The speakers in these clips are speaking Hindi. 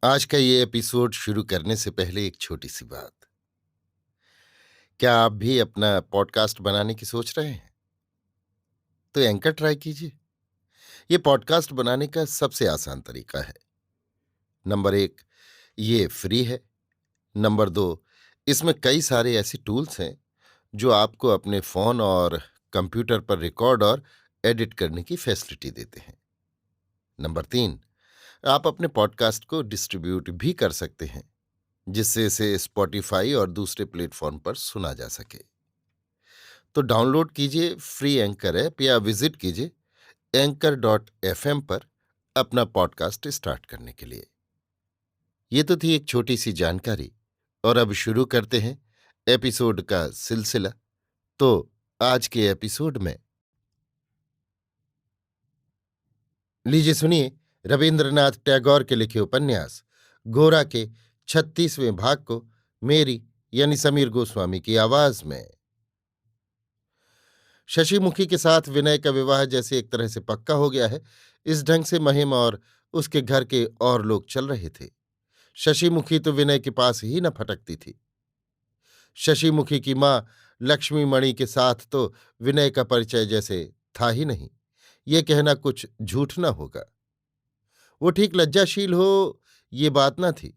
आज का ये एपिसोड शुरू करने से पहले एक छोटी सी बात। क्या आप भी अपना पॉडकास्ट बनाने की सोच रहे हैं? तो एंकर ट्राई कीजिए। ये पॉडकास्ट बनाने का सबसे आसान तरीका है। नंबर एक, ये फ्री है। नंबर दो, इसमें कई सारे ऐसे टूल्स हैं जो आपको अपने फोन और कंप्यूटर पर रिकॉर्ड और एडिट करने की फैसिलिटी देते हैं। नंबर तीन, आप अपने पॉडकास्ट को डिस्ट्रीब्यूट भी कर सकते हैं, जिससे इसे स्पॉटिफाई और दूसरे प्लेटफॉर्म पर सुना जा सके। तो डाउनलोड कीजिए फ्री एंकर ऐप या विजिट कीजिए anchor.fm पर अपना पॉडकास्ट स्टार्ट करने के लिए। ये तो थी एक छोटी सी जानकारी, और अब शुरू करते हैं एपिसोड का सिलसिला। तो आज के एपिसोड में लीजिए सुनिए रविंद्रनाथ टैगोर के लिखे उपन्यास गोरा के 36वें भाग को मेरी यानी समीर गोस्वामी की आवाज में। शशिमुखी के साथ विनय का विवाह जैसे एक तरह से पक्का हो गया है, इस ढंग से महिम और उसके घर के और लोग चल रहे थे। शशिमुखी तो विनय के पास ही न फटकती थी। शशिमुखी की माँ लक्ष्मी मणि के साथ तो विनय का परिचय जैसे था ही नहीं। ये कहना कुछ झूठ न होगा। वो ठीक लज्जाशील हो, ये बात न थी।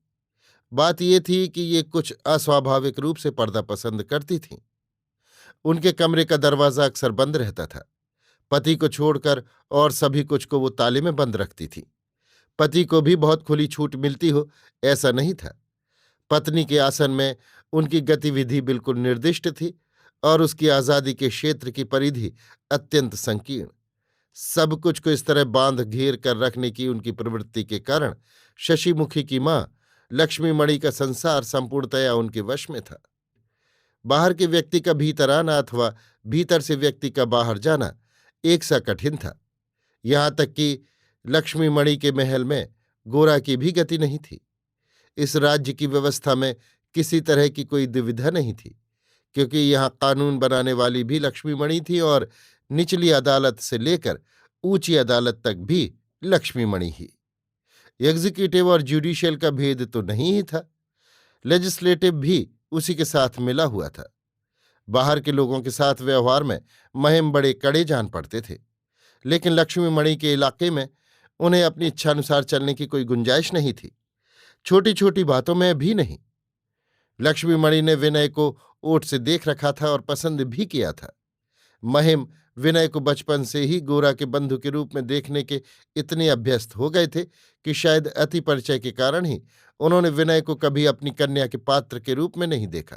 बात ये थी कि ये कुछ अस्वाभाविक रूप से पर्दा पसंद करती थीं। उनके कमरे का दरवाज़ा अक्सर बंद रहता था। पति को छोड़कर और सभी कुछ को वो ताले में बंद रखती थी। पति को भी बहुत खुली छूट मिलती हो, ऐसा नहीं था। पत्नी के आसन में उनकी गतिविधि बिल्कुल निर्दिष्ट थी और उसकी आज़ादी के क्षेत्र की परिधि अत्यंत संकीर्ण। सब कुछ को इस तरह बांध घेर कर रखने की उनकी प्रवृत्ति के कारण शशिमुखी की माँ लक्ष्मीमणि का संसार संपूर्णतया उनके वश में था। बाहर के व्यक्ति का भीतर आना अथवा भीतर से व्यक्ति का बाहर जाना एक सा कठिन था। यहां तक कि लक्ष्मीमणि के महल में गोरा की भी गति नहीं थी। इस राज्य की व्यवस्था में किसी तरह की कोई दुविधा नहीं थी, क्योंकि यहाँ कानून बनाने वाली भी लक्ष्मीमणि थी और निचली अदालत से लेकर ऊंची अदालत तक भी लक्ष्मीमणि ही। एग्जीक्यूटिव और जुडिशियल का भेद तो नहीं ही था, लेजिस्लेटिव भी उसी के साथ मिला हुआ था। बाहर के लोगों के साथ व्यवहार में महिम बड़े कड़े जान पड़ते थे, लेकिन लक्ष्मीमणि के इलाके में उन्हें अपनी इच्छानुसार चलने की कोई गुंजाइश नहीं थी, छोटी छोटी बातों में भी नहीं। लक्ष्मीमणि ने विनय को ओट से देख रखा था और पसंद भी किया था। महिम विनय को बचपन से ही गोरा के बंधु के रूप में देखने के इतने अभ्यस्त हो गए थे कि शायद अति परिचय के कारण ही उन्होंने विनय को कभी अपनी कन्या के पात्र के रूप में नहीं देखा।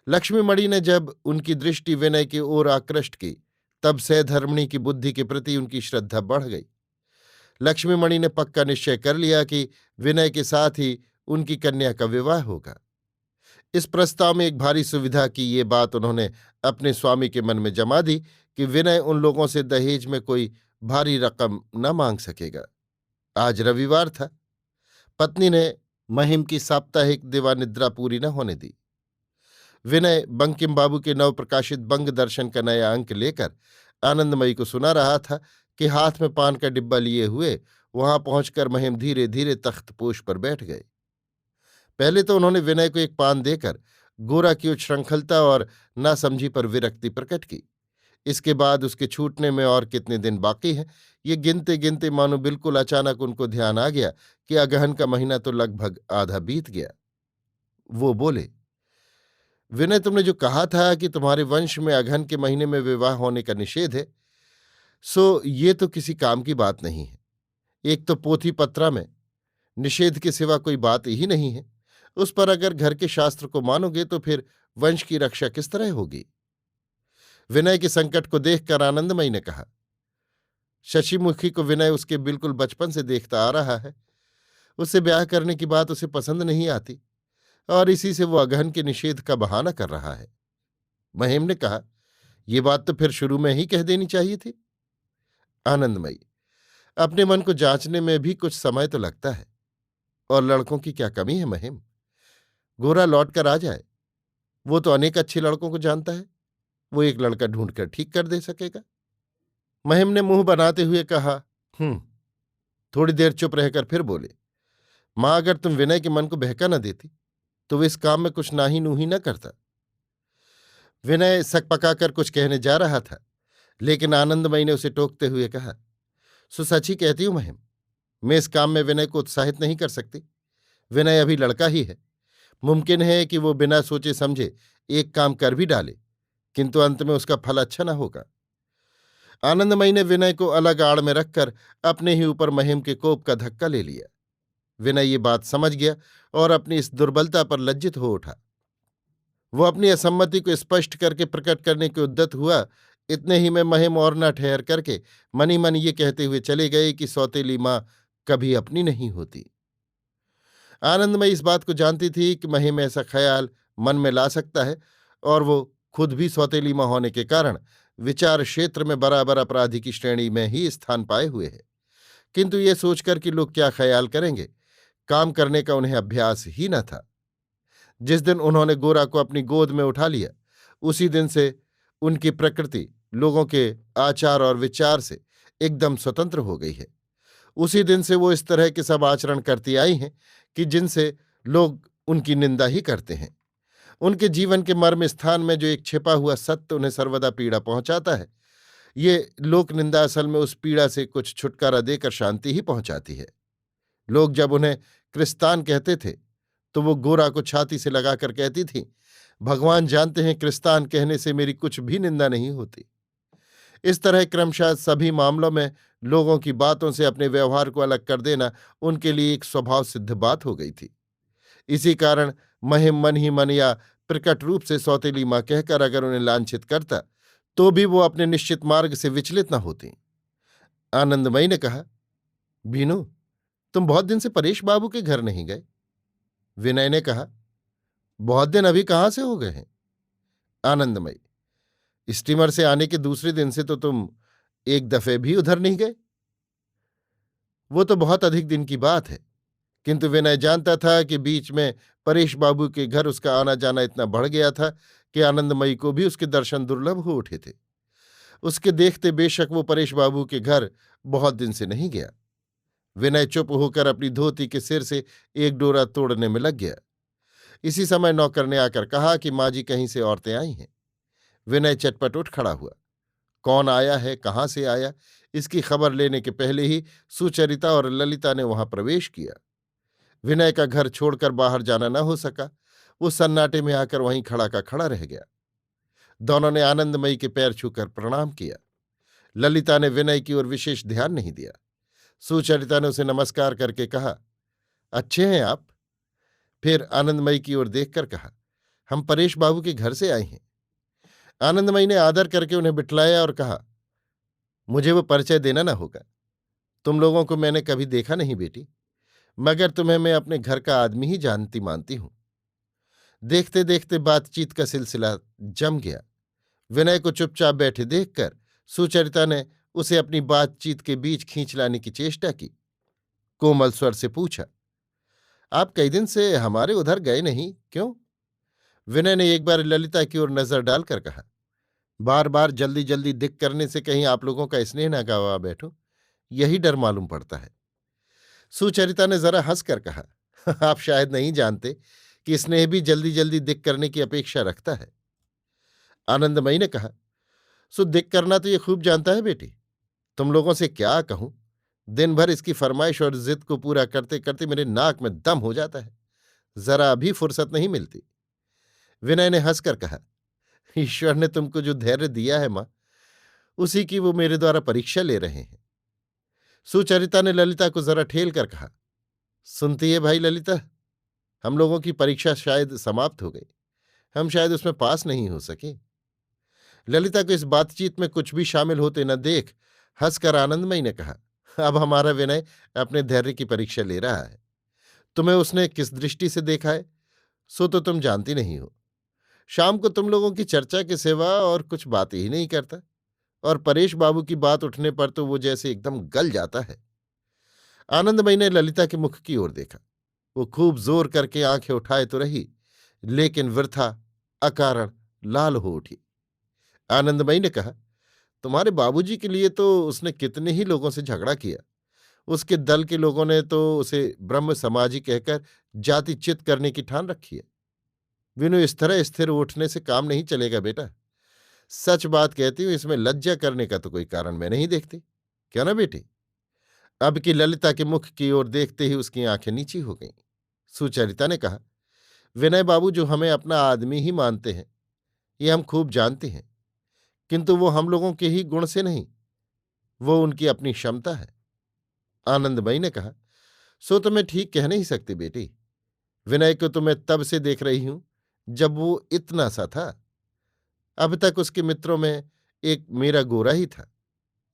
लक्ष्मीमणि ने जब उनकी दृष्टि विनय की ओर आकृष्ट की, तब सैधर्मिणी की बुद्धि के प्रति उनकी श्रद्धा बढ़ गई। लक्ष्मीमणि ने पक्का निश्चय कर लिया कि विनय के साथ ही उनकी कन्या का विवाह होगा। इस प्रस्ताव में एक भारी सुविधा की ये बात उन्होंने अपने स्वामी के मन में जमा दी कि विनय उन लोगों से दहेज में कोई भारी रकम न मांग सकेगा। आज रविवार था। पत्नी ने महिम की साप्ताहिक दिवानिद्रा पूरी न होने दी। विनय बंकिम बाबू के नवप्रकाशित बंग दर्शन का नया अंक लेकर आनंदमयी को सुना रहा था कि हाथ में पान का डिब्बा लिए हुए वहां पहुंचकर महिम धीरे धीरे तख्तपोश पर बैठ गए। पहले तो उन्होंने विनय को एक पान देकर गोरा की उच्छृंखलता और नासमझी पर विरक्ति प्रकट की। इसके बाद उसके छूटने में और कितने दिन बाकी हैं, ये गिनते गिनते मानो बिल्कुल अचानक उनको ध्यान आ गया कि अगहन का महीना तो लगभग आधा बीत गया। वो बोले, विनय, तुमने जो कहा था कि तुम्हारे वंश में अगहन के महीने में विवाह होने का निषेध है, सो ये तो किसी काम की बात नहीं है। एक तो पोथी पत्रा में निषेध के सिवा कोई बात ही नहीं है। उस पर अगर घर के शास्त्र को मानोगे तो फिर वंश की रक्षा किस तरह होगी? विनय के संकट को देखकर आनंदमयी ने कहा, शशिमुखी को विनय उसके बिल्कुल बचपन से देखता आ रहा है। उससे ब्याह करने की बात उसे पसंद नहीं आती और इसी से वो अगहन के निषेध का बहाना कर रहा है। महिम ने कहा, ये बात तो फिर शुरू में ही कह देनी चाहिए थी। आनंदमयी, अपने मन को जांचने में भी कुछ समय तो लगता है, और लड़कों की क्या कमी है महिम? गोरा लौट कर आ जाए, वो तो अनेक अच्छे लड़कों को जानता है। वो एक लड़का ढूंढकर ठीक कर दे सकेगा। महिम ने मुंह बनाते हुए कहा, थोड़ी देर चुप रहकर फिर बोले, मां, अगर तुम विनय के मन को बहका न देती तो वो इस काम में कुछ नाही नूही न करता। विनय सक पकाकर कुछ कहने जा रहा था, लेकिन आनंदमयी ने उसे टोकते हुए कहा, सो सच ही कहती हूं महिम, मैं इस काम में विनय को उत्साहित नहीं कर सकती। विनय अभी लड़का ही है। मुमकिन है कि वो बिना सोचे समझे एक काम कर भी डाले, किंतु अंत में उसका फल अच्छा न होगा। आनंदमयी ने विनय को अलग आड़ में रखकर अपने ही ऊपर महिम के कोप का धक्का ले लिया। विनय ये बात समझ गया और अपनी इस दुर्बलता पर लज्जित हो उठा। वो अपनी असम्मति को स्पष्ट करके प्रकट करने के उद्यत हुआ। इतने ही में महिम और न ठहर करके मनी मन ये कहते हुए चले गए कि सौतेली माँ कभी अपनी नहीं होती। आनंदमयी इस बात को जानती थी कि महिम ऐसा ख्याल मन में ला सकता है, और वो खुद भी सौतेली माँ होने के कारण विचार क्षेत्र में बराबर अपराधी की श्रेणी में ही स्थान पाए हुए है। किंतु ये सोचकर कि लोग क्या ख्याल करेंगे, काम करने का उन्हें अभ्यास ही न था। जिस दिन उन्होंने गोरा को अपनी गोद में उठा लिया, उसी दिन से उनकी प्रकृति लोगों के आचार और विचार से एकदम स्वतंत्र हो गई है। उसी दिन से वो इस तरह के सब आचरण करती आई हैं कि जिनसे लोग उनकी निंदा ही करते हैं। उनके जीवन के मर्म स्थान में जो एक छिपा हुआ सत्य उन्हें सर्वदा पीड़ा पहुंचाता है, ये लोक निंदा असल में उस पीड़ा से कुछ छुटकारा देकर शांति ही पहुंचाती है। लोग जब उन्हें क्रिस्तान कहते थे तो वो गोरा को छाती से लगाकर कहती थी, भगवान जानते हैं क्रिस्तान कहने से मेरी कुछ भी निंदा नहीं होती। इस तरह क्रमशः सभी मामलों में लोगों की बातों से अपने व्यवहार को अलग कर देना उनके लिए एक स्वभाव सिद्ध बात हो गई थी। इसी कारण महिम मन ही मन या प्रकट रूप से सौतेली माँ कहकर अगर उन्हें लांछित करता तो भी वो अपने निश्चित मार्ग से विचलित न होती। आनंदमयी ने कहा, बीनू, तुम बहुत दिन से परेश बाबू के घर नहीं गए। विनय ने कहा, बहुत दिन अभी कहाँ से हो गए हैं। आनंदमयी, स्टीमर से आने के दूसरे दिन से तो तुम एक दफे भी उधर नहीं गए। वो तो बहुत अधिक दिन की बात है, किंतु विनय जानता था कि बीच में परेश बाबू के घर उसका आना जाना इतना बढ़ गया था कि आनंदमयी को भी उसके दर्शन दुर्लभ हो उठे थे। उसके देखते बेशक वो परेश बाबू के घर बहुत दिन से नहीं गया। विनय चुप होकर अपनी धोती के सिर से एक डोरा तोड़ने में लग गया। इसी समय नौकर ने आकर कहा कि माँ जी कहीं से औरतें आई हैं। विनय चटपट उठ खड़ा हुआ। कौन आया है, कहाँ से आया, इसकी खबर लेने के पहले ही सुचरिता और ललिता ने वहां प्रवेश किया। विनय का घर छोड़कर बाहर जाना न हो सका। वो सन्नाटे में आकर वहीं खड़ा का खड़ा रह गया। दोनों ने आनंदमयी के पैर छूकर प्रणाम किया। ललिता ने विनय की ओर विशेष ध्यान नहीं दिया। सुचरिता ने उसे नमस्कार करके कहा, अच्छे हैं आप। फिर आनंदमयी की ओर देखकर कहा, हम परेश बाबू के घर से आए हैं। आनंदमयी ने आदर करके उन्हें बिठलाया और कहा, मुझे वो परिचय देना न होगा। तुम लोगों को मैंने कभी देखा नहीं बेटी, मगर तुम्हें मैं अपने घर का आदमी ही जानती मानती हूं। देखते देखते बातचीत का सिलसिला जम गया। विनय को चुपचाप बैठे देखकर सुचरिता ने उसे अपनी बातचीत के बीच खींच लाने की चेष्टा की। कोमल स्वर से पूछा, आप कई दिन से हमारे उधर गए नहीं, क्यों? विनय ने एक बार ललिता की ओर नजर डालकर कहा, बार बार जल्दी जल्दी दिख करने से कहीं आप लोगों का स्नेह न गवा बैठो, यही डर मालूम पड़ता है। सुचरिता ने जरा हंसकर कहा, आप शायद नहीं जानते कि स्नेह भी जल्दी जल्दी दिख करने की अपेक्षा रखता है। आनंदमयी ने कहा, सो दिख करना तो ये खूब जानता है बेटी, तुम लोगों से क्या कहूं, दिन भर इसकी फरमाइश और जिद को पूरा करते करते मेरे नाक में दम हो जाता है, जरा भी फुर्सत नहीं मिलती। विनय ने हंसकर कहा, ईश्वर ने तुमको जो धैर्य दिया है मां, उसी की वो मेरे द्वारा परीक्षा ले रहे हैं। सुचरिता ने ललिता को जरा ठेल कर कहा, सुनती है भाई ललिता, हम लोगों की परीक्षा शायद समाप्त हो गई, हम शायद उसमें पास नहीं हो सके। ललिता को इस बातचीत में कुछ भी शामिल होते न देख हंसकर आनंदमयी ने कहा, अब हमारा विनय अपने धैर्य की परीक्षा ले रहा है। तुम्हें उसने किस दृष्टि से देखा है सो तो तुम जानती नहीं हो। शाम को तुम लोगों की चर्चा के सिवा और कुछ बात ही नहीं करता, और परेश बाबू की बात उठने पर तो वो जैसे एकदम गल जाता है। आनंदमयी ने ललिता के मुख की ओर देखा। वो खूब जोर करके आंखें उठाए तो रही, लेकिन वृथा अकारण लाल हो उठी। आनंदमयी ने कहा, तुम्हारे बाबूजी के लिए तो उसने कितने ही लोगों से झगड़ा किया, उसके दल के लोगों ने तो उसे ब्रह्म समाजी कहकर जाति चित करने की ठान रखी है। विनु, इस तरह स्थिर उठने से काम नहीं चलेगा बेटा। सच बात कहती हूं, इसमें लज्जा करने का तो कोई कारण मैं नहीं देखती। क्या ना बेटी? अब की ललिता के मुख की ओर देखते ही उसकी आंखें नीची हो गईं। सुचरिता ने कहा, विनय बाबू जो हमें अपना आदमी ही मानते हैं, ये हम खूब जानते हैं, किंतु वो हम लोगों के ही गुण से नहीं, वो उनकी अपनी क्षमता है। आनंदमयी ने कहा, सो तो मैं ठीक कह नहीं सकती बेटी। विनय को तो मैं तब से देख रही हूं जब वो इतना सा था। अब तक उसके मित्रों में एक मेरा गोरा ही था।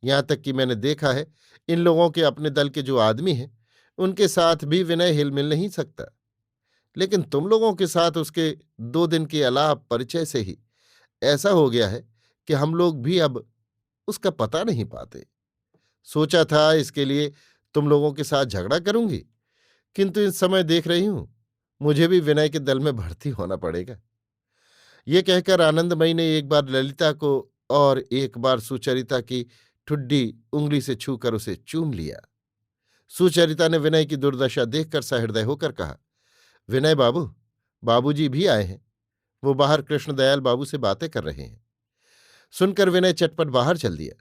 यहां तक कि मैंने देखा है, इन लोगों के अपने दल के जो आदमी हैं उनके साथ भी विनय हिलमिल नहीं सकता। लेकिन तुम लोगों के साथ उसके 2 दिन के अलाप परिचय से ही ऐसा हो गया है कि हम लोग भी अब उसका पता नहीं पाते। सोचा था इसके लिए तुम लोगों के साथ झगड़ा करूंगी, किंतु इस समय देख रही हूं मुझे भी विनय के दल में भर्ती होना पड़ेगा। ये कहकर आनंदमयी ने एक बार ललिता को और एक बार सुचरिता की ठुड्डी उंगली से छूकर उसे चूम लिया। सुचरिता ने विनय की दुर्दशा देखकर सहृदय होकर कहा, विनय बाबू, बाबूजी भी आए हैं। वो बाहर कृष्णदयाल बाबू से बातें कर रहे हैं। सुनकर विनय चटपट बाहर चल दिया।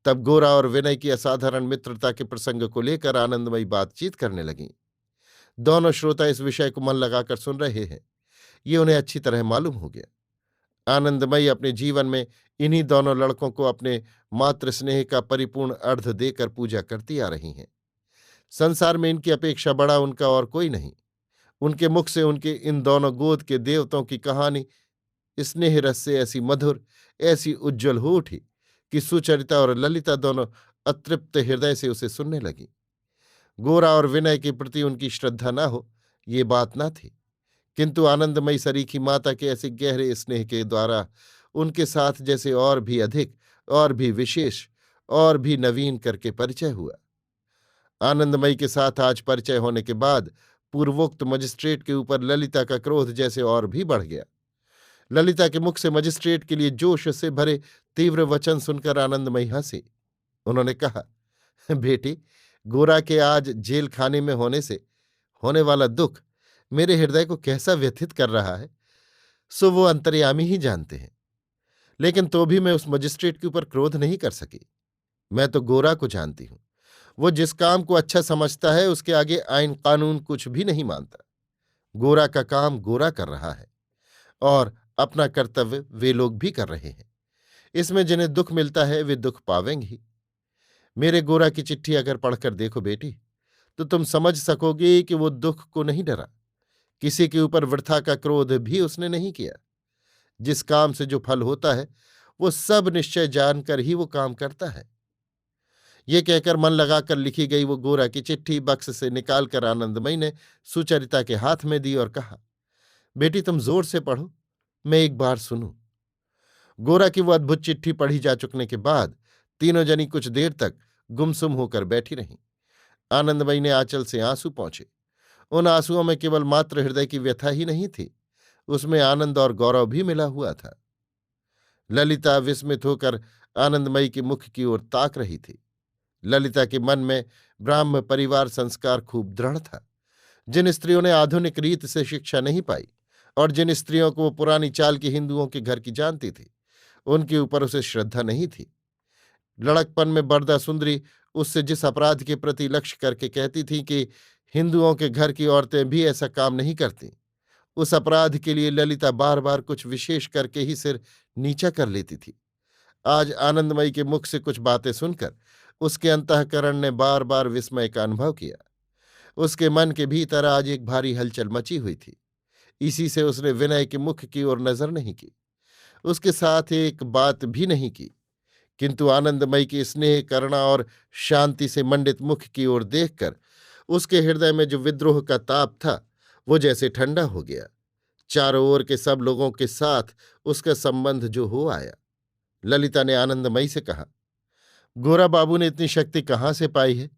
तब गोरा और विनय की असाधारण मित्रता के प्रसंग को लेकर आनंदमयी बातचीत करने लगीं। दोनों श्रोता इस विषय को मन लगाकर सुन रहे हैं, ये उन्हें अच्छी तरह मालूम हो गया। आनंदमयी अपने जीवन में इन्हीं दोनों लड़कों को अपने मातृ स्नेह का परिपूर्ण अर्ध देकर पूजा करती आ रही हैं। संसार में इनकी अपेक्षा बड़ा उनका और कोई नहीं। उनके मुख से उनके इन दोनों गोद के देवताओं की कहानी स्नेह रस से ऐसी मधुर, ऐसी उज्ज्वल हो उठी कि सुचरिता और ललिता दोनों अतृप्त हृदय से उसे सुनने लगी। गोरा और विनय के प्रति उनकी श्रद्धा न हो, ये बात न थी, किंतु आनंदमयी सरीखी माता के ऐसे गहरे स्नेह के द्वारा उनके साथ जैसे और भी अधिक, और भी विशेष, और भी नवीन करके परिचय हुआ। आनंदमयी के साथ आज परिचय होने के बाद पूर्वोक्त मजिस्ट्रेट के ऊपर ललिता का क्रोध जैसे और भी बढ़ गया। ललिता के मुख से मजिस्ट्रेट के लिए जोश से भरे तीव्र वचन सुनकर आनंदमयी हंसी। उन्होंने कहा, बेटी, गोरा के आज जेल खाने में होने से होने वाला दुख मेरे हृदय को कैसा व्यथित कर रहा है, सो वो अंतर्यामी ही जानते हैं। लेकिन तो भी मैं उस मजिस्ट्रेट के ऊपर क्रोध नहीं कर सकी। मैं तो गोरा को जानती हूं। वो जिस काम को अच्छा समझता है उसके आगे आईन कानून कुछ भी नहीं मानता। गोरा का काम गोरा कर रहा है और अपना कर्तव्य वे लोग भी कर रहे हैं। इसमें जिन्हें दुख मिलता है वे दुख पावेंगे ही। मेरे गोरा की चिट्ठी अगर पढ़कर देखो बेटी, तो तुम समझ सकोगे कि वो दुख को नहीं डरा। किसी के ऊपर वृथा का क्रोध भी उसने नहीं किया। जिस काम से जो फल होता है वो सब निश्चय जानकर ही वो काम करता है। ये कहकर मन लगाकर लिखी गई वो गोरा की चिट्ठी बक्स से निकालकर आनंदमयी ने सुचरिता के हाथ में दी और कहा, बेटी तुम जोर से पढ़ो, मैं एक बार सुनूं। गोरा की वो अद्भुत चिट्ठी पढ़ी जा चुकने के बाद तीनों जनी कुछ देर तक गुमसुम होकर बैठी रहीं। आनंदमयी ने आंचल से आंसू पहुंचे। उन आंसुओं में केवल मात्र हृदय की व्यथा ही नहीं थी, उसमें आनंद और गौरव भी मिला हुआ था। ललिता विस्मित होकर आनंदमयी के मुख की ओर ताक रही थी। ललिता के मन में ब्राह्म परिवार संस्कार खूब दृढ़ था। जिन स्त्रियों ने आधुनिक रीत से शिक्षा नहीं पाई और जिन स्त्रियों को वो पुरानी चाल की हिंदुओं के घर की जानती थी, उनके ऊपर उसे श्रद्धा नहीं थी। लड़कपन में बरदा सुंदरी उससे जिस अपराध के प्रति लक्ष्य करके कहती थी कि हिंदुओं के घर की औरतें भी ऐसा काम नहीं करती, उस अपराध के लिए ललिता बार बार कुछ विशेष करके ही सिर नीचा कर लेती थी। आज आनंदमयी के मुख से कुछ बातें सुनकर उसके अंतःकरण ने बार बार विस्मय का अनुभव किया। उसके मन के भीतर आज एक भारी हलचल मची हुई थी। इसी से उसने विनय के मुख की ओर नजर नहीं की, उसके साथ एक बात भी नहीं की, किंतु आनंदमयी की स्नेह करुणा और शांति से मंडित मुख की ओर देखकर उसके हृदय में जो विद्रोह का ताप था वो जैसे ठंडा हो गया। चारों ओर के सब लोगों के साथ उसका संबंध जो हो आया। ललिता ने आनंदमयी से कहा, गोरा बाबू ने इतनी शक्ति कहाँ से पाई है,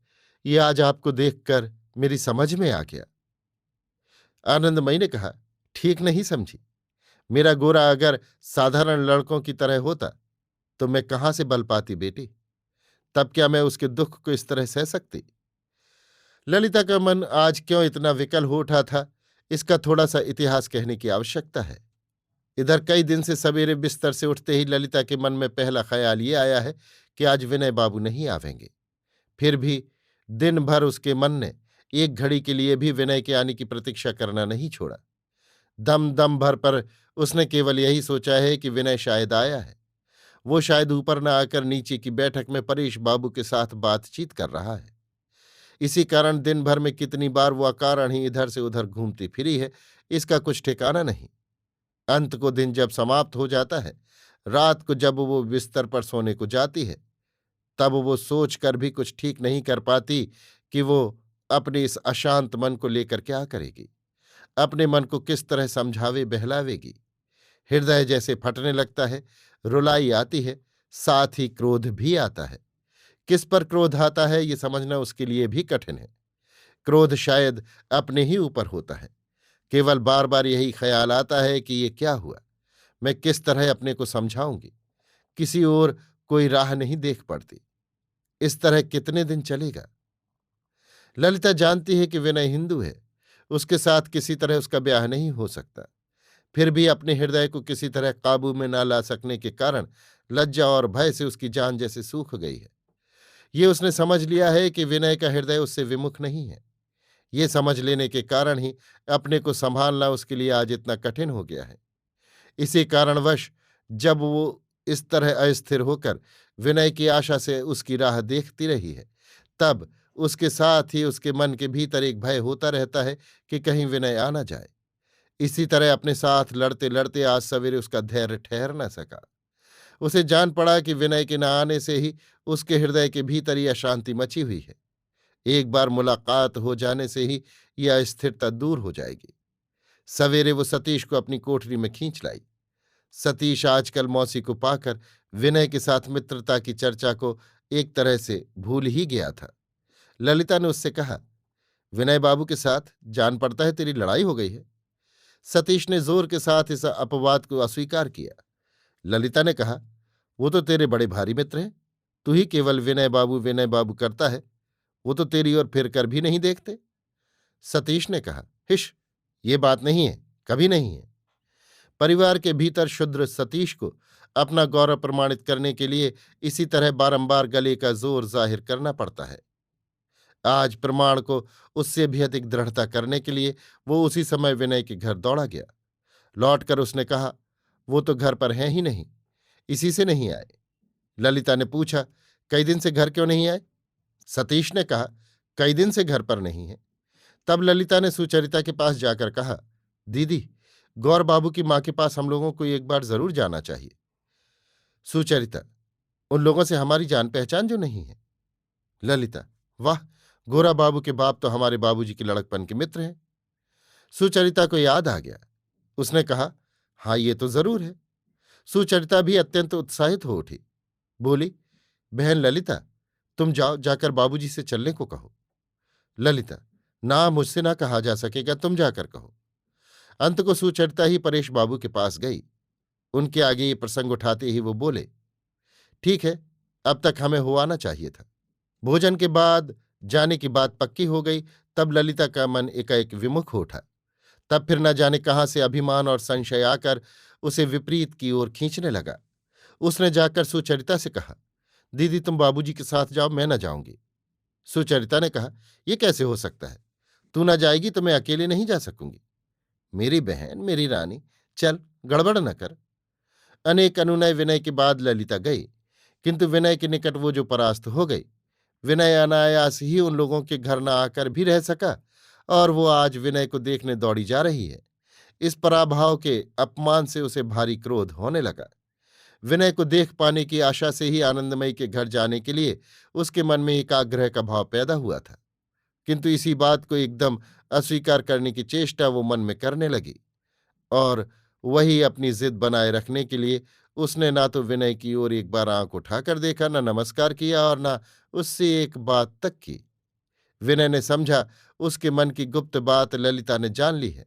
ये आज आपको देखकर मेरी समझ में आ गया। आनंदमयी ने कहा, ठीक नहीं समझी। मेरा गोरा अगर साधारण लड़कों की तरह होता तो मैं कहाँ से बल पाती बेटी। तब क्या मैं उसके दुख को इस तरह सह सकती? ललिता का मन आज क्यों इतना विकल हो उठा था, इसका थोड़ा सा इतिहास कहने की आवश्यकता है। इधर कई दिन से सवेरे बिस्तर से उठते ही ललिता के मन में पहला ख्याल ये आया है कि आज विनय बाबू नहीं आवेंगे। फिर भी दिन भर उसके मन ने एक घड़ी के लिए भी विनय के आने की प्रतीक्षा करना नहीं छोड़ा। दम दम भर पर उसने केवल यही सोचा है कि विनय शायद आया है। वो शायद ऊपर न आकर नीचे की बैठक में परेश बाबू के साथ बातचीत कर रहा है। इसी कारण दिन भर में कितनी बार वो अकारण ही इधर से उधर घूमती फिरी है, इसका कुछ ठिकाना नहीं। अंत को दिन जब समाप्त हो जाता है, रात को जब वो बिस्तर पर सोने को जाती है, तब वो सोच कर भी कुछ ठीक नहीं कर पाती कि वो अपने इस अशांत मन को लेकर क्या करेगी, अपने मन को किस तरह समझावे बहलावेगी। हृदय जैसे फटने लगता है, रुलाई आती है, साथ ही क्रोध भी आता है। किस पर क्रोध आता है ये समझना उसके लिए भी कठिन है। क्रोध शायद अपने ही ऊपर होता है। केवल बार बार यही ख्याल आता है कि ये क्या हुआ, मैं किस तरह अपने को समझाऊंगी। किसी और कोई राह नहीं देख पड़ती। इस तरह कितने दिन चलेगा। ललिता जानती है कि विनय हिंदू है, उसके साथ किसी तरह उसका ब्याह नहीं हो सकता। फिर भी अपने हृदय को किसी तरह काबू में ना ला सकने के कारण लज्जा और भय से उसकी जान जैसे सूख गई है। ये उसने समझ लिया है कि विनय का हृदय उससे विमुख नहीं है। ये समझ लेने के कारण ही अपने को संभालना उसके लिए आज इतना कठिन हो गया है। इसी कारणवश जब वो इस तरह अस्थिर होकर विनय की आशा से उसकी राह देखती रही है, तब उसके साथ ही उसके मन के भीतर एक भय होता रहता है कि कहीं विनय आ न जाए। इसी तरह अपने साथ लड़ते लड़ते आज सवेरे उसका धैर्य ठहर न सका। उसे जान पड़ा कि विनय के न आने से ही उसके हृदय के भीतर यह अशांति मची हुई है। एक बार मुलाकात हो जाने से ही यह अस्थिरता दूर हो जाएगी। सवेरे वो सतीश को अपनी कोठरी में खींच लाई। सतीश आजकल मौसी को पाकर विनय के साथ मित्रता की चर्चा को एक तरह से भूल ही गया था। ललिता ने उससे कहा, विनय बाबू के साथ जान पड़ता है तेरी लड़ाई हो गई है। सतीश ने जोर के साथ इस अपवाद को अस्वीकार किया। ललिता ने कहा, वो तो तेरे बड़े भारी मित्र हैं, तू ही केवल विनय बाबू करता है, वो तो तेरी ओर फिर कर भी नहीं देखते। सतीश ने कहा, हिश, ये बात नहीं है, कभी नहीं है। परिवार के भीतर शुद्र सतीश को अपना गौरव प्रमाणित करने के लिए इसी तरह बारंबार गले का जोर जाहिर करना पड़ता है। आज प्रमाण को उससे भी अधिक दृढ़ता करने के लिए वो उसी समय विनय के घर दौड़ा गया। लौटकर उसने कहा, वो तो घर पर हैं ही नहीं, इसी से नहीं आए। ललिता ने पूछा, कई दिन से घर क्यों नहीं आए? सतीश ने कहा, कई दिन से घर पर नहीं है। तब ललिता ने सुचरिता के पास जाकर कहा, दीदी, गौर बाबू की मां के पास हम लोगों को एक बार जरूर जाना चाहिए। सुचरिता, उन लोगों से हमारी जान पहचान जो नहीं है। ललिता, वाह, गोरा बाबू के बाप तो हमारे बाबूजी के लड़कपन के मित्र हैं। सुचरिता को याद आ गया। उसने कहा, हाँ, ये तो जरूर है। सुचरिता भी अत्यंत उत्साहित हो उठी। बोली, बहन ललिता, तुम जाओ, जाकर बाबूजी से चलने को कहो। ललिता, ना, मुझसे ना कहा जा सकेगा, तुम जाकर कहो। अंत को सुचरिता ही परेश बाबू के पास गई। उनके आगे ये प्रसंग उठाते ही वो बोले, ठीक है, अब तक हमें हो आना चाहिए था। भोजन के बाद जाने की बात पक्की हो गई, तब ललिता का मन एकाएक विमुख हो उठा। तब फिर न जाने कहाँ से अभिमान और संशय आकर उसे विपरीत की ओर खींचने लगा। उसने जाकर सुचरिता से कहा, दीदी, तुम बाबूजी के साथ जाओ, मैं न जाऊंगी। सुचरिता ने कहा, यह कैसे हो सकता है? तू न जाएगी तो मैं अकेले नहीं जा सकूंगी। मेरी बहन, मेरी रानी, चल, गड़बड़ न कर। अनेक अनुनय विनय के बाद ललिता गई, किंतु विनय के निकट वो जो परास्त हो गई। विनय अनायास ही उन लोगों के घर न आकर भी रह सका, और वो आज विनय को देखने दौड़ी जा रही है। इस पराभव के अपमान से उसे भारी क्रोध होने लगा। विनय को देख पाने की आशा से ही आनंदमयी के घर जाने के लिए उसके मन में एक आग्रह का भाव पैदा हुआ था, किंतु इसी बात को एकदम अस्वीकार करने की चेष्टा वो मन में करने लगी। और वही अपनी जिद बनाए रखने के लिए उसने ना तो विनय की ओर एक बार आंख उठाकर देखा, न नमस्कार किया और न उससे एक बात तक की। विनय ने समझा उसके मन की गुप्त बात ललिता ने जान ली है,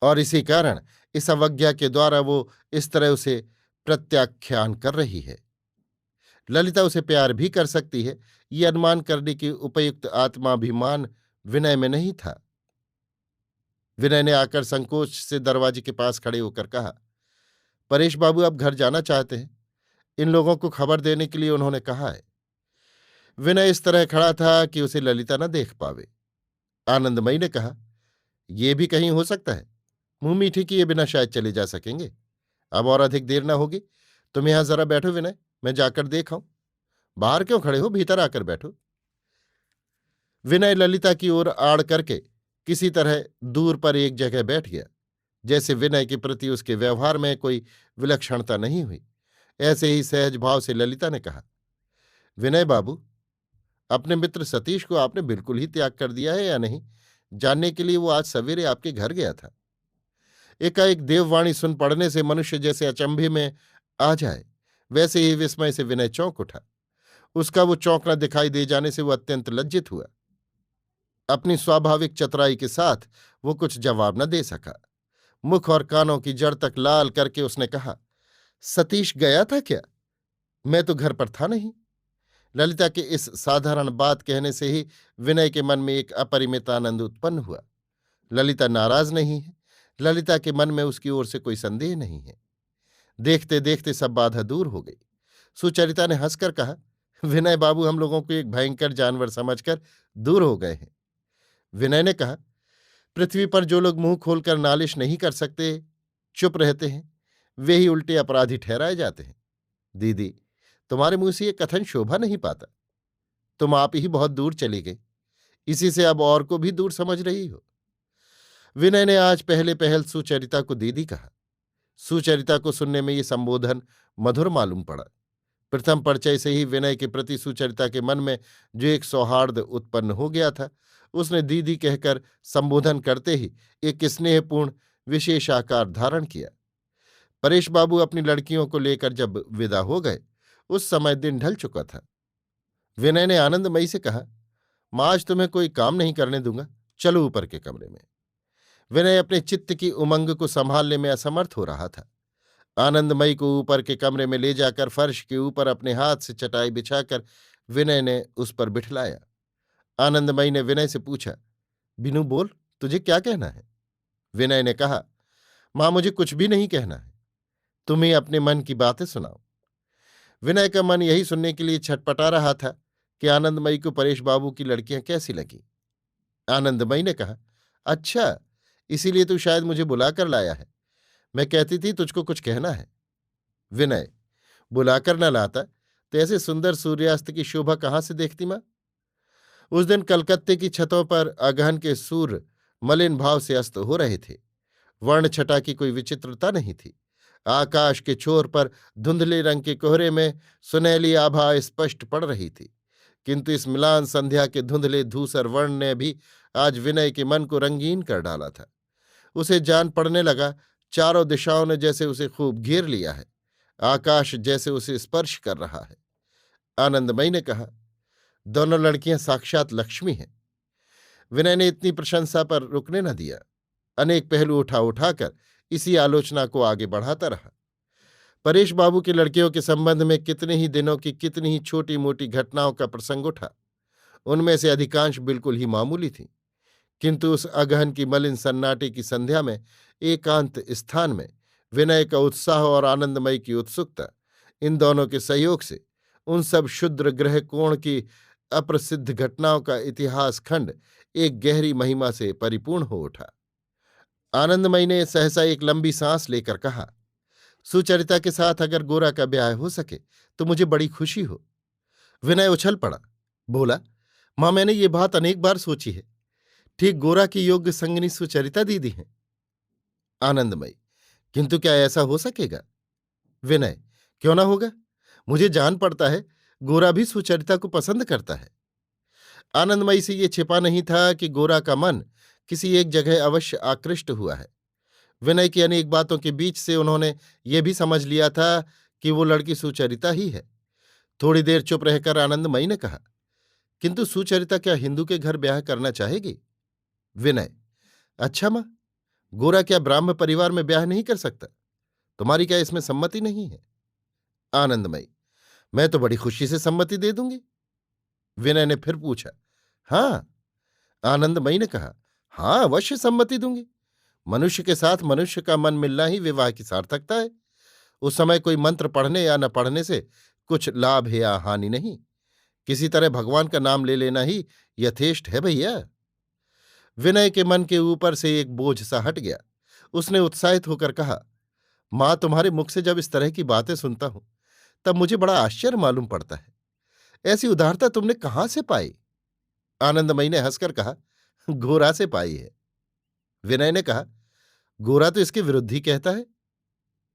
और इसी कारण इस अवज्ञा के द्वारा वो इस तरह उसे प्रत्याख्यान कर रही है। ललिता उसे प्यार भी कर सकती है, ये अनुमान करने की उपयुक्त आत्माभिमान विनय में नहीं था। विनय ने आकर संकोच से दरवाजे के पास खड़े होकर कहा, परेश बाबू अब घर जाना चाहते हैं। इन लोगों को खबर देने के लिए उन्होंने कहा है। विनय इस तरह खड़ा था कि उसे ललिता न देख पावे। आनंदमयी ने कहा, यह भी कहीं हो सकता है। मुंह मीठी किए बिना शायद चले जा सकेंगे। अब और अधिक देर न होगी। तुम यहां जरा बैठो विनय, मैं जाकर देख आऊं। बाहर क्यों खड़े हो, भीतर आकर बैठो। विनय ललिता की ओर आड़ करके किसी तरह दूर पर एक जगह बैठ गया। जैसे विनय के प्रति उसके व्यवहार में कोई विलक्षणता नहीं हुई। ऐसे ही सहज भाव से ललिता ने कहा, विनय बाबू, अपने मित्र सतीश को आपने बिल्कुल ही त्याग कर दिया है या नहीं, जानने के लिए वो आज सवेरे आपके घर गया था। एकाएक देववाणी सुन पड़ने से मनुष्य जैसे अचंभे में आ जाए, वैसे ही विस्मय से विनय चौंक उठा। उसका वो चौंकना दिखाई दे जाने से वो अत्यंत लज्जित हुआ। अपनी स्वाभाविक चतुराई के साथ वो कुछ जवाब न दे सका। मुख और कानों की जड़ तक लाल करके उसने कहा, सतीश गया था क्या? मैं तो घर पर था नहीं। ललिता के इस साधारण बात कहने से ही विनय के मन में एक अपरिमित आनंद उत्पन्न हुआ। ललिता नाराज नहीं है। ललिता के मन में उसकी ओर से कोई संदेह नहीं है। देखते देखते सब बाधा दूर हो गई। सुचरिता ने हंसकर कहा, विनय बाबू हम लोगों को एक भयंकर जानवर समझकर दूर हो गए हैं। विनय ने कहा, पृथ्वी पर जो लोग मुंह खोलकर नालिश नहीं कर सकते, चुप रहते हैं, वे ही उल्टे अपराधी ठहराए जाते हैं। दीदी, तुम्हारे मुंह से ये कथन शोभा नहीं पाता। तुम आप ही बहुत दूर चली गई, इसी से अब और को भी दूर समझ रही हो। विनय ने आज पहले पहल सुचरिता को दीदी कहा। सुचरिता को सुनने में ये संबोधन मधुर मालूम पड़ा। प्रथम परिचय से ही विनय के प्रति सुचरिता के मन में जो एक सौहार्द उत्पन्न हो गया था, उसने दीदी कहकर संबोधन करते ही एक स्नेहपूर्ण विशेष आकार धारण किया। परेश बाबू अपनी लड़कियों को लेकर जब विदा हो गए, उस समय दिन ढल चुका था। विनय ने आनंदमयी से कहा, मां आज तुम्हें कोई काम नहीं करने दूंगा, चलो ऊपर के कमरे में। विनय अपने चित्त की उमंग को संभालने में असमर्थ हो रहा था। आनंदमयी को ऊपर के कमरे में ले जाकर फर्श के ऊपर अपने हाथ से चटाई बिछाकर विनय ने उस पर बिठलाया। आनंदमयी ने विनय से पूछा, बिनू बोल, तुझे क्या कहना है? विनय ने कहा, मां मुझे कुछ भी नहीं कहना है, तुम ही अपने मन की बातें सुनाओ। विनय का मन यही सुनने के लिए छटपटा रहा था कि आनंदमयी को परेश बाबू की लड़कियां कैसी लगी। आनंदमयी ने कहा, अच्छा, इसीलिए तू शायद मुझे बुलाकर लाया है। मैं कहती थी तुझको कुछ कहना है। विनय, बुलाकर न लाता तो ऐसे सुंदर सूर्यास्त की शोभा कहाँ से देखती मां? उस दिन कलकत्ते की छतों पर अगहन के सूर्य मलिन भाव से अस्त हो रहे थे। वर्ण छटा की कोई विचित्रता नहीं थी। आकाश के छोर पर धुंधले रंग के कोहरे में सुनहली आभा स्पष्ट पड़ रही थी। किंतु इस मिलान संध्या के धुंधले धूसर वर्ण ने भी आज विनय के मन को रंगीन कर डाला था। उसे जान पड़ने लगा, चारों दिशाओं ने जैसे उसे खूब घेर लिया है। आकाश जैसे उसे स्पर्श कर रहा है। आनंदमयी ने कहा, दोनों लड़कियां साक्षात लक्ष्मी हैं। विनय ने इतनी प्रशंसा पर रुकने न दिया। अनेक पहलू उठा उठाकर इसी आलोचना को आगे बढ़ाता रहा। परेश बाबू की लड़कियों के संबंध में कितने ही दिनों की कितनी ही छोटी मोटी घटनाओं का प्रसंग उठा। उनमें से अधिकांश बिल्कुल ही मामूली थीं, किंतु उस अगहन की मलिन सन्नाटे की संध्या में एकांत स्थान में विनय का उत्साह और आनंदमयी की उत्सुकता, इन दोनों के सहयोग से उन सब क्षुद्र ग्रह कोण की अप्रसिद्ध घटनाओं का इतिहास खंड एक गहरी महिमा से परिपूर्ण हो उठा। आनंदमयी ने सहसा एक लंबी सांस लेकर कहा, सुचरिता के साथ अगर गोरा का ब्याह हो सके तो मुझे बड़ी खुशी हो। विनय उछल पड़ा, बोला, मां मैंने ये बात अनेक बार सोची है। ठीक गोरा की योग्य संगिनी सुचरिता दीदी हैं। आनंदमयी, किंतु क्या ऐसा हो सकेगा? विनय, क्यों ना होगा? मुझे जान पड़ता है गोरा भी सुचरिता को पसंद करता है। आनंदमयी से ये छिपा नहीं था कि गोरा का मन किसी एक जगह अवश्य आकृष्ट हुआ है। विनय की अनेक बातों के बीच से उन्होंने ये भी समझ लिया था कि वो लड़की सुचरिता ही है। थोड़ी देर चुप रहकर आनंदमयी ने कहा, किंतु सुचरिता क्या हिंदू के घर ब्याह करना चाहेगी? विनय, अच्छा मां, गोरा क्या ब्राह्म परिवार में ब्याह नहीं कर सकता? तुम्हारी क्या इसमें सम्मति नहीं है? आनंदमयी, मैं तो बड़ी खुशी से सम्मति दे दूंगी। विनय ने फिर पूछा, हां? आनंदमयी ने कहा, हाँ, अवश्य सम्मति दूंगी। मनुष्य के साथ मनुष्य का मन मिलना ही विवाह की सार्थकता है। उस समय कोई मंत्र पढ़ने या न पढ़ने से कुछ लाभ है या हानि नहीं। किसी तरह भगवान का नाम ले लेना ही यथेष्ट है भैया। विनय के मन के ऊपर से एक बोझ सा हट गया। उसने उत्साहित होकर कहा, मां, तुम्हारे मुख से जब इस तरह की बातें सुनता हूं तब मुझे बड़ा आश्चर्य मालूम पड़ता है। ऐसी उदारता तुमने कहाँ से पाई? आनंदमयी ने हंसकर कहा, गोरा से पाई है। विनय ने कहा, गोरा तो इसके विरुद्ध ही कहता है।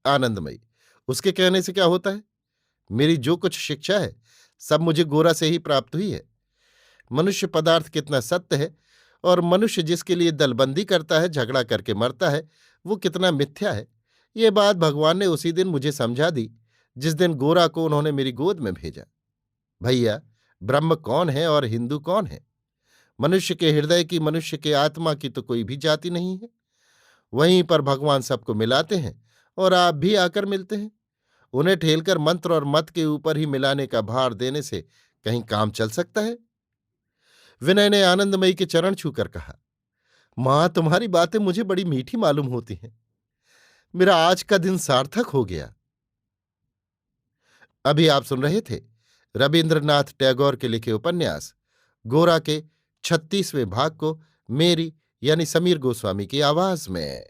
आनंदमयी, उसके कहने से क्या होता है? मेरी जो कुछ शिक्षा है सब मुझे गोरा से ही प्राप्त हुई है। मनुष्य पदार्थ कितना सत्य है और मनुष्य जिसके लिए दलबंदी करता है, झगड़ा करके मरता है, वो कितना मिथ्या है, ये बात भगवान ने उसी दिन मुझे समझा दी जिस दिन गोरा को उन्होंने मेरी गोद में भेजा। भैया, ब्रह्म कौन है और हिंदू कौन है? मनुष्य के हृदय की, मनुष्य के आत्मा की तो कोई भी जाति नहीं है। वहीं पर भगवान सबको मिलाते हैं और आप भी आकर मिलते हैं। उन्हें ठेलकर मंत्र और मत के ऊपर ही मिलाने का भार देने से कहीं काम चल सकता है? विनय ने आनंदमयी के चरण छूकर कहा, मां, तुम्हारी बातें मुझे बड़ी मीठी मालूम होती हैं। मेरा आज का दिन सार्थक हो गया। अभी आप सुन रहे थे रविन्द्रनाथ टैगोर के लिखे उपन्यास गोरा के 36वें भाग को मेरी यानी समीर गोस्वामी की आवाज में।